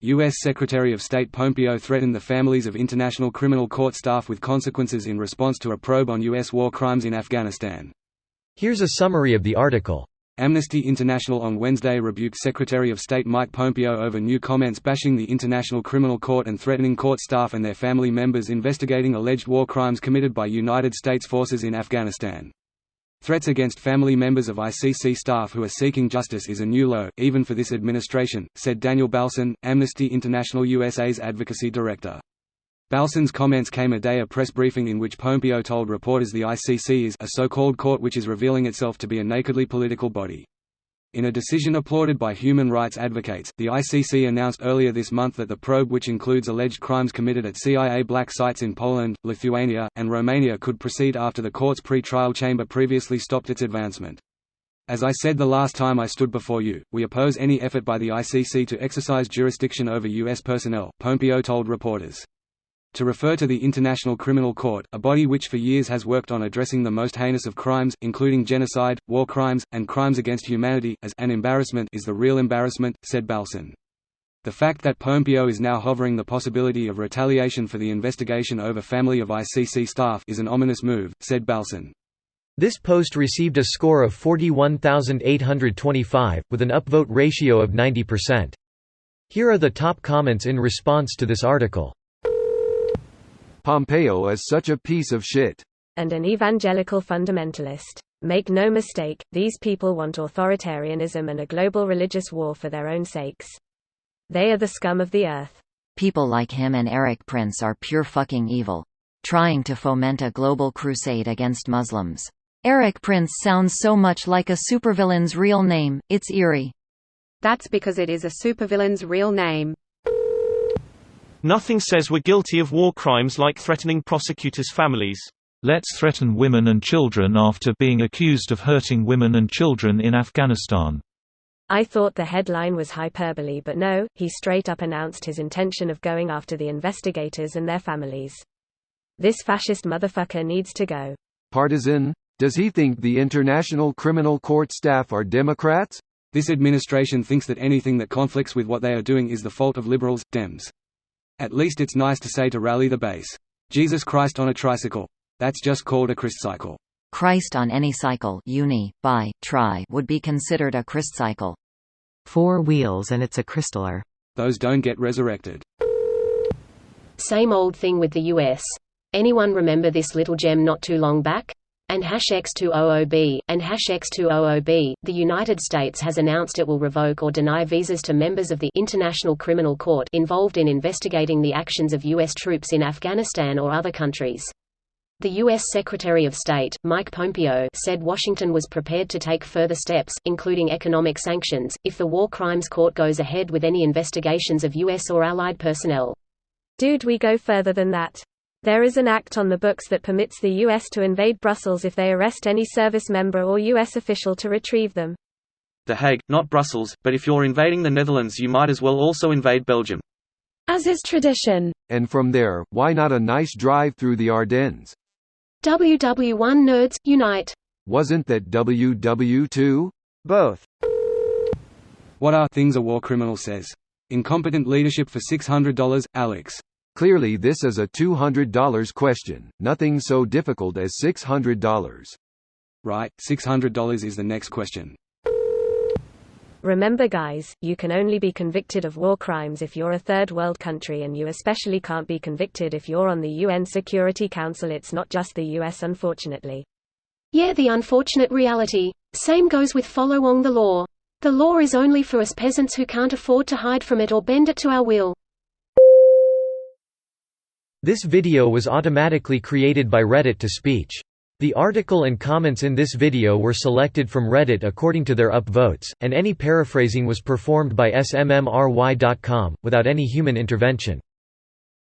U.S. Secretary of State Pompeo threatened the families of International Criminal Court staff with consequences in response to a probe on U.S. war crimes in Afghanistan. Here's a summary of the article. Amnesty International on Wednesday rebuked Secretary of State Mike Pompeo over new comments bashing the International Criminal Court and threatening court staff and their family members investigating alleged war crimes committed by United States forces in Afghanistan. Threats against family members of ICC staff who are seeking justice is a new low, even for this administration, said Daniel Balson, Amnesty International USA's advocacy director. Balson's comments came a day of press briefing in which Pompeo told reporters the ICC is a so-called court which is revealing itself to be a nakedly political body. In a decision applauded by human rights advocates, the ICC announced earlier this month that the probe, which includes alleged crimes committed at CIA black sites in Poland, Lithuania, and Romania, could proceed after the court's pre-trial chamber previously stopped its advancement. As I said the last time I stood before you, we oppose any effort by the ICC to exercise jurisdiction over U.S. personnel, Pompeo told reporters. To refer to the International Criminal Court, a body which for years has worked on addressing the most heinous of crimes, including genocide, war crimes, and crimes against humanity, as an embarrassment is the real embarrassment, said Balson. The fact that Pompeo is now hovering the possibility of retaliation for the investigation over family of ICC staff is an ominous move, said Balson. This post received a score of 41,825, with an upvote ratio of 90%. Here are the top comments in response to this article. Pompeo is such a piece of shit. And an evangelical fundamentalist. Make no mistake, these people want authoritarianism and a global religious war for their own sakes. They are the scum of the earth. People like him and Eric Prince are pure fucking evil. Trying to foment a global crusade against Muslims. Eric Prince sounds so much like a supervillain's real name, it's eerie. That's because it is a supervillain's real name. Nothing says we're guilty of war crimes like threatening prosecutors' families. Let's threaten women and children after being accused of hurting women and children in Afghanistan. I thought the headline was hyperbole, but no, he straight up announced his intention of going after the investigators and their families. This fascist motherfucker needs to go. Partisan? Does he think the International Criminal Court staff are Democrats? This administration thinks that anything that conflicts with what they are doing is the fault of liberals, Dems. At least it's nice to say to rally the base. Jesus Christ on a tricycle. That's just called a Christcycle. Christ on any cycle, uni, bi, tri, would be considered a Christcycle. 4 wheels and it's a crystaller. Those don't get resurrected. Same old thing with the US. Anyone remember this little gem not too long back? And #X200B, and #X200B, the United States has announced it will revoke or deny visas to members of the International Criminal Court involved in investigating the actions of U.S. troops in Afghanistan or other countries. The U.S. Secretary of State, Mike Pompeo, said Washington was prepared to take further steps, including economic sanctions, if the War Crimes Court goes ahead with any investigations of U.S. or allied personnel. Dude, we go further than that. There is an act on the books that permits the U.S. to invade Brussels if they arrest any service member or U.S. official to retrieve them. The Hague, not Brussels, but if you're invading the Netherlands you might as well also invade Belgium. As is tradition. And from there, why not a nice drive through the Ardennes? WW1 nerds, unite. Wasn't that WW2? Both. What are things a war criminal says? Incompetent leadership for $600, Alex. Clearly this is a $200 question, nothing so difficult as $600. Right, $600 is the next question. Remember guys, you can only be convicted of war crimes if you're a third world country, and you especially can't be convicted if you're on the UN Security Council. It's not just the US, unfortunately. Yeah, the unfortunate reality. Same goes with following the law. The law is only for us peasants who can't afford to hide from it or bend it to our will. This video was automatically created by Reddit to speech. The article and comments in this video were selected from Reddit according to their upvotes, and any paraphrasing was performed by smmry.com, without any human intervention.